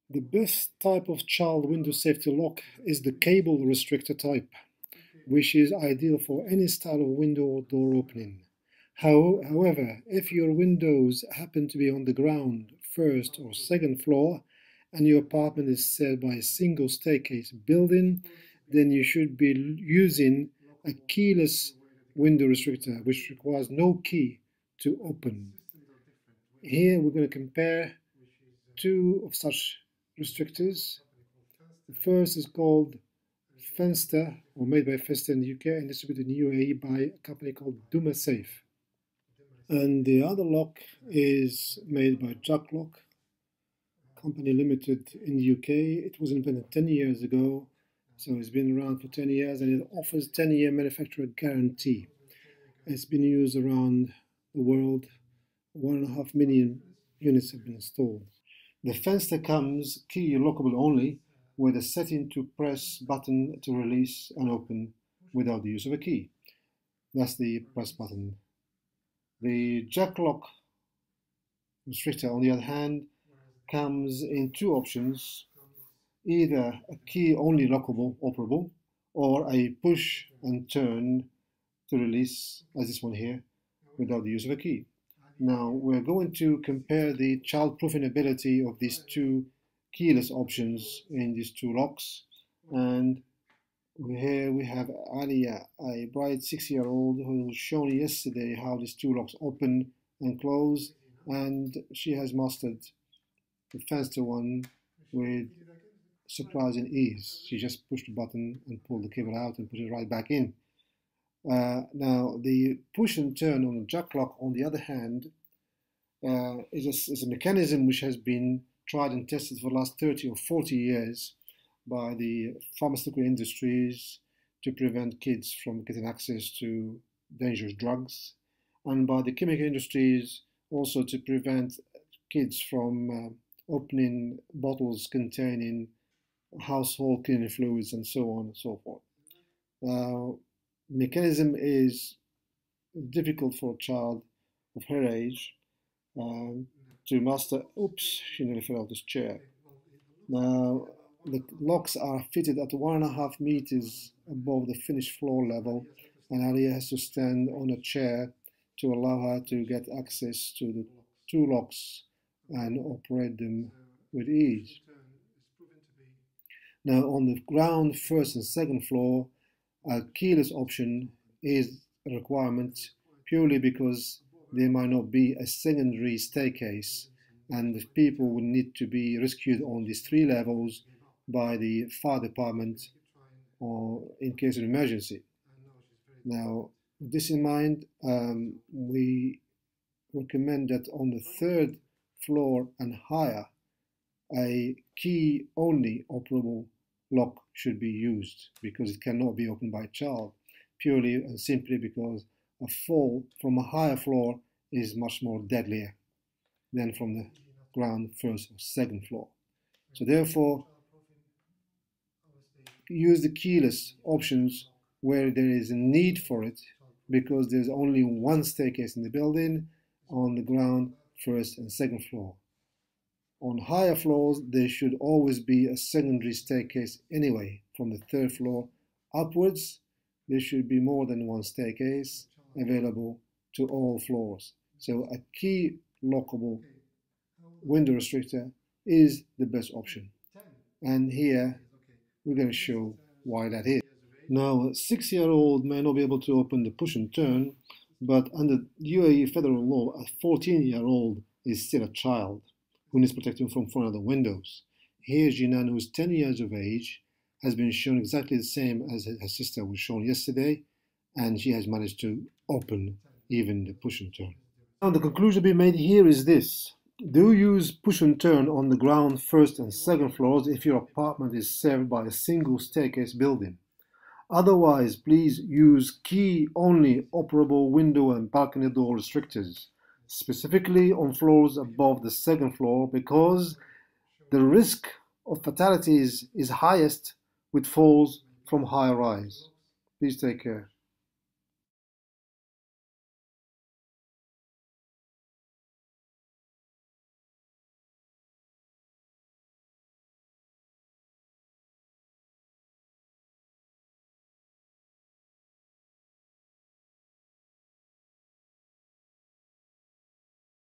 The best type of child window safety lock is the cable restrictor type, which is ideal for any style of window or door opening. However, if your windows happen to be on the ground, first or second floor, and your apartment is served by a single staircase building, then you should be using a keyless window restrictor, which requires no key to open. Here we're going to compare two of such restrictors. The first is called Fenster, or made by Fenster in the UK and distributed in UAE by a company called Duma Safe. And the other lock is made by Jack Lock, company limited in the UK. It was invented 10 years ago, so it's been around for 10 years and it offers 10-year manufacturer guarantee. It's been used around the world. 1.5 million units have been installed. The Fenster comes key lockable only, with a setting to press button to release and open without the use of a key. That's the press button. The jack lock restrictor, on the other hand, comes in two options: either a key only lockable, operable, or a push and turn to release, as this one here, without the use of a key. Now we're going to compare the child-proofing ability of these two keyless options in these two locks. And here we have Alia, a bright 6-year-old who was shown yesterday how these two locks open and close, and she has mastered the Fenster one with surprising ease. She just pushed the button and pulled the cable out and put it right back in. Now, the push and turn on the jack lock, on the other hand, is a mechanism which has been tried and tested for the last 30 or 40 years by the pharmaceutical industries to prevent kids from getting access to dangerous drugs, and by the chemical industries also to prevent kids from opening bottles containing household cleaning fluids and so on and so forth. Mechanism is difficult for a child of her age to master. Oops, she nearly fell off this chair. Now, the locks are fitted at 1.5 meters above the finished floor level, and Alia has to stand on a chair to allow her to get access to the two locks and operate them with ease. Now, on the ground, first and second floor, a keyless option is a requirement purely because there might not be a secondary staircase and the people would need to be rescued on these 3 levels by the fire department or in case of emergency. Now, with this in mind, we recommend that on the 3rd floor and higher, a key only operable lock should be used because it cannot be opened by a child, purely and simply because a fall from a higher floor is much more deadlier than from the ground, first or second floor. So therefore, use the keyless options where there is a need for it, because there's only one staircase in the building on the ground, first and second floor. On higher floors, there should always be a secondary staircase anyway. From the 3rd floor upwards, there should be more than one staircase available to all floors. So a key lockable window restrictor is the best option. And here we're going to show why that is. Now, a 6-year-old may not be able to open the push and turn, but under UAE federal law, a 14-year-old is still a child who needs protection from other windows. Here, Jinan, who is 10 years of age, has been shown exactly the same as her sister was shown yesterday, and she has managed to open even the push and turn. Now, the conclusion to be made here is this: do use push and turn on the ground, first and second floors if your apartment is served by a single staircase building. Otherwise, please use key-only operable window and balcony door restrictors, specifically on floors above the 2nd floor, because the risk of fatalities is highest with falls from high rise. Please take care.